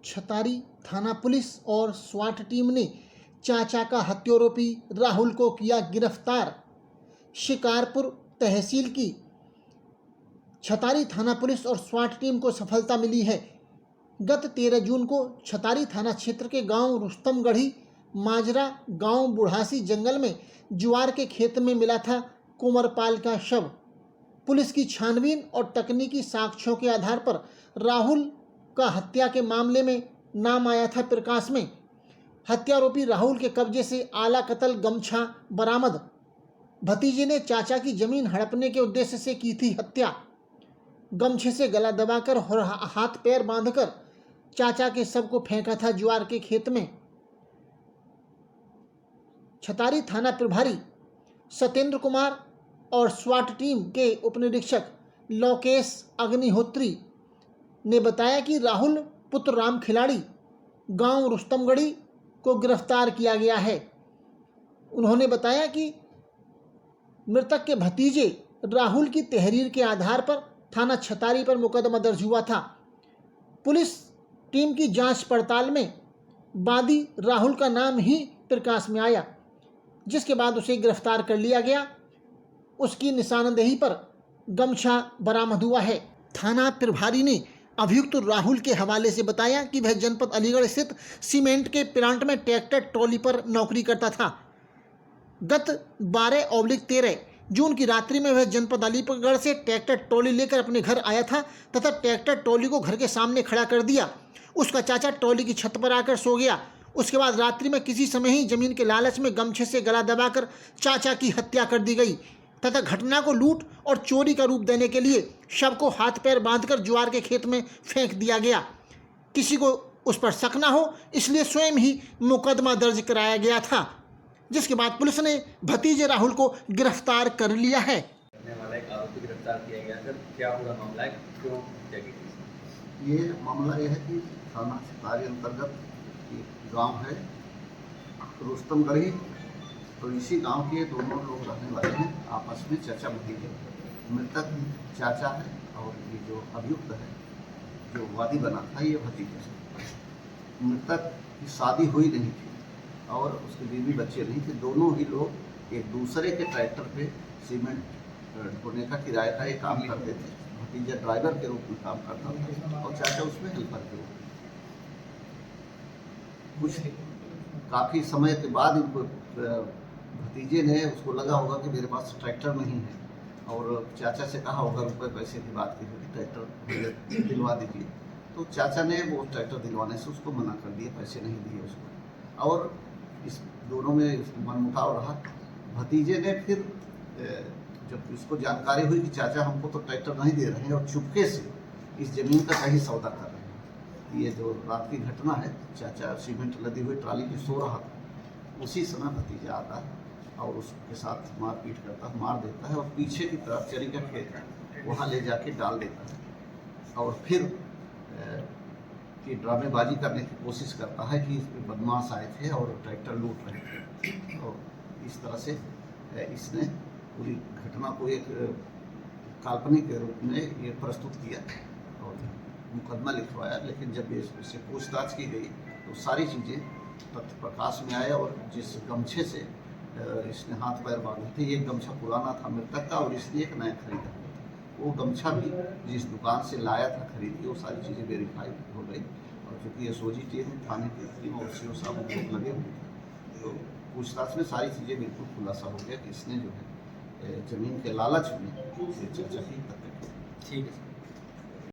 छतारी थाना पुलिस और स्वाट टीम ने चाचा का हत्यारोपी राहुल को किया गिरफ्तार। शिकारपुर तहसील की छतारी थाना पुलिस और स्वाट टीम को सफलता मिली है। गत 13 जून को छतारी थाना क्षेत्र के गांव रुस्तमगढ़ी माजरा गांव बुढ़ासी जंगल में ज्वार के खेत में मिला था कुंवरपाल का शव। पुलिस की छानबीन और तकनीकी साक्ष्यों के आधार पर राहुल का हत्या के मामले में नाम आया था प्रकाश में। हत्यारोपी राहुल के कब्जे से आला कतल गमछा बरामद। भतीजे ने चाचा की जमीन हड़पने के उद्देश्य से की थी हत्या। गमछे से गला दबाकर और हाथ पैर बांधकर चाचा के शव को फेंका था ज्वार के खेत में। छतारी थाना प्रभारी सत्येंद्र कुमार और स्वाट टीम के उपनिरीक्षक लोकेश अग्निहोत्री ने बताया कि राहुल पुत्र राम खिलाड़ी गांव रुस्तमगढ़ी को गिरफ्तार किया गया है। उन्होंने बताया कि मृतक के भतीजे राहुल की तहरीर के आधार पर थाना छतारी पर मुकदमा दर्ज हुआ था। पुलिस टीम की जांच पड़ताल में बादी राहुल का नाम ही प्रकाश में आया, जिसके बाद उसे गिरफ्तार कर लिया गया। उसकी निशानदेही पर गमछा बरामद हुआ है। थाना प्रभारी ने अभियुक्त राहुल के हवाले से बताया कि वह जनपद अलीगढ़ स्थित सीमेंट के प्लांट में ट्रैक्टर ट्रॉली पर नौकरी करता था। गत 12/13 जून की रात्रि में वह जनपद अलीगढ़ से ट्रैक्टर ट्रॉली लेकर अपने घर आया था तथा ट्रैक्टर ट्रॉली को घर के सामने खड़ा कर दिया। उसका चाचा ट्रॉली की छत पर आकर सो गया। उसके बाद रात्रि में किसी समय ही जमीन के लालच में गमछे से गला दबाकर चाचा की हत्या कर दी गई तथा घटना को लूट और चोरी का रूप देने के लिए शव को हाथ पैर बांधकर ज्वार के खेत में फेंक दिया गया। किसी को उस पर शक न हो इसलिए स्वयं ही मुकदमा दर्ज कराया गया था, जिसके बाद पुलिस ने भतीजे राहुल को गिरफ्तार कर लिया है। ये मामला यह है कि थाना छतारी अंतर्गत एक गांव है रुस्तमगढ़ी, तो इसी गांव के दोनों लोग रहने वाले हैं, आपस में चाचा भतीजे। मृतक चाचा है और ये जो अभियुक्त है जो वादी बना था ये भतीजे से। मृतक की शादी हुई नहीं थी और उसके बीवी बच्चे नहीं थे। दोनों ही लोग एक दूसरे के ट्रैक्टर पे सीमेंट ढोने का किराए का एक काम करते थे। भतीजा ड्राइवर के रूप में काम करता था और चाचा उसमें हेल्पर के रूप में। कुछ काफ़ी समय के बाद इनको भतीजे ने उसको लगा होगा कि मेरे पास ट्रैक्टर नहीं है और चाचा से कहा होगा रुपए पैसे की बात की होगी, ट्रैक्टर दिलवा दीजिए। तो चाचा ने वो ट्रैक्टर दिलवाने से उसको मना कर दिया, पैसे नहीं दिए उसको और इस दोनों में मनमुटाव रहा। भतीजे ने फिर जब उसको जानकारी हुई कि चाचा हमको तो ट्रैक्टर नहीं दे रहे हैं और चुपके से इस ज़मीन का कहीं सौदा कर रहे हैं। ये जो रात की घटना है, चाचा सीमेंट लदी हुई ट्राली में सो रहा था, उसी समय भतीजा आता है और उसके साथ मारपीट करता है, मार देता है और पीछे की तरफ चरी का खेत है वहाँ ले जाके डाल देता है और फिर कि ड्रामेबाजी करने की कोशिश करता है कि बदमाश आए थे और ट्रैक्टर लूट रहे थे। और इस तरह से इसने पूरी घटना को एक काल्पनिक रूप में ये प्रस्तुत किया और मुकदमा लिखवाया। लेकिन जब इससे पूछताछ की गई तो सारी चीज़ें तथ्य प्रकाश में आए और जिस गमछे से इसने हाथ पैर बांधे थे, ये गमछा पुराना था मृतक का और इसने एक नया खरीदा। वो गमछा भी जिस दुकान से लाया था खरीद के, वो सारी चीज़ें वेरीफाई हो गई और चूँकि ये सोजी टीम थाने की टीम और सीओ साहब लोग लगे हुए थे तो पूछताछ में सारी चीज़ें बिल्कुल खुलासा हो गया कि इसने जो है ज़मीन के लालच में चाचा की हत्या की। ठीक है।